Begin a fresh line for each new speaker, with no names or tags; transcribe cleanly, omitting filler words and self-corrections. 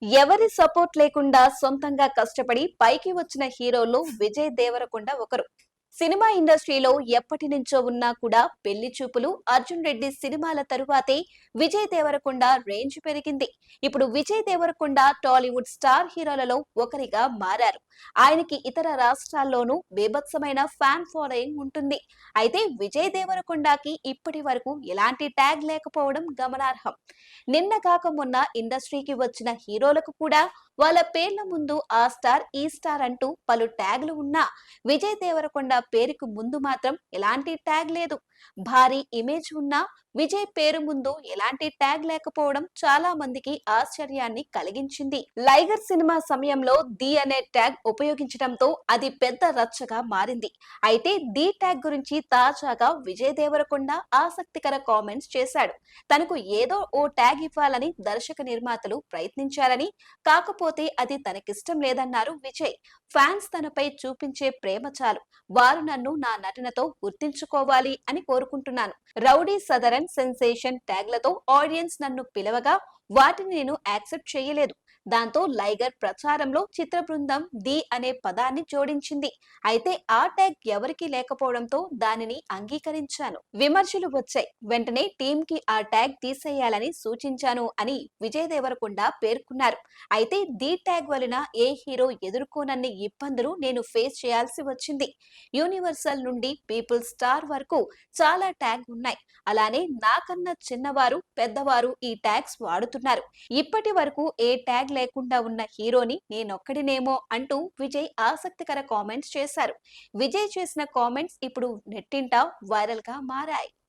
ఎవరి సపోర్ట్ లేకుండా సొంతంగా కష్టపడి పైకి వచ్చిన హీరోల్లో విజయ్ దేవరకొండ ఒకరు. సినిమా ఇండస్ట్రీలో ఎప్పటి నుంచో ఉన్నా కూడా పెళ్లి చూపులు, అర్జున్ రెడ్డి సినిమాల తరువాతే విజయ్ దేవరకొండ రేంజ్ పెరిగింది. ఇప్పుడు విజయ్ దేవరకొండ టాలీవుడ్ స్టార్ హీరోలలో ఒకరిగా మారారు. ఆయనకి ఇతర రాష్ట్రాల్లోనూ బీభత్సమైన ఫ్యాన్ ఫాలోయింగ్ ఉంటుంది. అయితే విజయ్ దేవరకొండకి ఇప్పటి వరకు ఎలాంటి ట్యాగ్ లేకపోవడం గమనార్హం. నిన్న కాక మొన్న ఇండస్ట్రీకి వచ్చిన హీరోలకు కూడా వాళ్ళ పేర్ల ముందు ఆ స్టార్ ఈ స్టార్ అంటూ పలు ట్యాగ్లు ఉన్నా విజయ్ దేవరకొండ పేరుకు ముందు మాత్రం ఎలాంటి ట్యాగ్ లేదు. భారీ ఇమేజ్ ఉన్నా విజయ్ పేరు ముందు ఎలాంటి ట్యాగ్ లేకపోవడం చాలా మందికి ఆశ్చర్యాన్ని కలిగించింది. లైగర్ సినిమా సమయంలో ది అనే ట్యాగ్ ఉపయోగించడంతో అది పెద్ద రచ్చగా మారింది. అయితే ది ట్యాగ్ గురించి తాజాగా విజయ్ దేవరకొండ ఆసక్తికర కామెంట్స్ చేశాడు. తనకు ఏదో ఓ ట్యాగ్ ఇవ్వాలని దర్శక నిర్మాతలు ప్రయత్నించారని, కాకపోతే అది తనకిష్టం లేదన్నారు విజయ్. ఫ్యాన్స్ తనపై చూపించే ప్రేమ చాలు, వారు నన్ను నా నటనతో గుర్తించుకోవాలి అని కోరుకుంటున్నాను. రౌడీ సదరన్ సెన్సేషన్ ట్యాగ్లతో ఆడియన్స్ నన్ను పిలవగా వాటిని నేను యాక్సెప్ట్ చేయలేదు. దాంతో లైగర్ ప్రచారంలో చిత్ర బృందం ది అనే పదాన్ని జోడించింది. అయితే ఆ ట్యాగ్ ఎవరికీ లేకపోవడంతో దానిని అంగీకరించాను. విమర్శలు వచ్చాయి, వెంటనే టీమ్ కి ఆ ట్యాగ్ తీసేయాలని సూచించాను అని విజయ్ దేవరకొండ పేర్కొన్నారు. అయితే ది ట్యాగ్ వలన ఏ హీరో ఎదుర్కోనన్ని ఇబ్బందులు నేను ఫేస్ చేయాల్సి వచ్చింది. యూనివర్సల్ నుండి పీపుల్ స్టార్ వరకు చాలా ట్యాగ్ ఉన్నాయి. అలానే నాకన్నా చిన్నవారు, పెద్దవారు ఈ ట్యాగ్స్ వాడుతున్నారు. ఇప్పటి వరకు ఏ ట్యాగ్ లేకుండా ఉన్న హీరోని నేనొక్కడినేమో అంటూ విజయ్ ఆసక్తికర కామెంట్స్ చేశారు. విజయ్ చేసిన కామెంట్స్ ఇప్పుడు నెట్టింట వైరల్ గా మారాయి.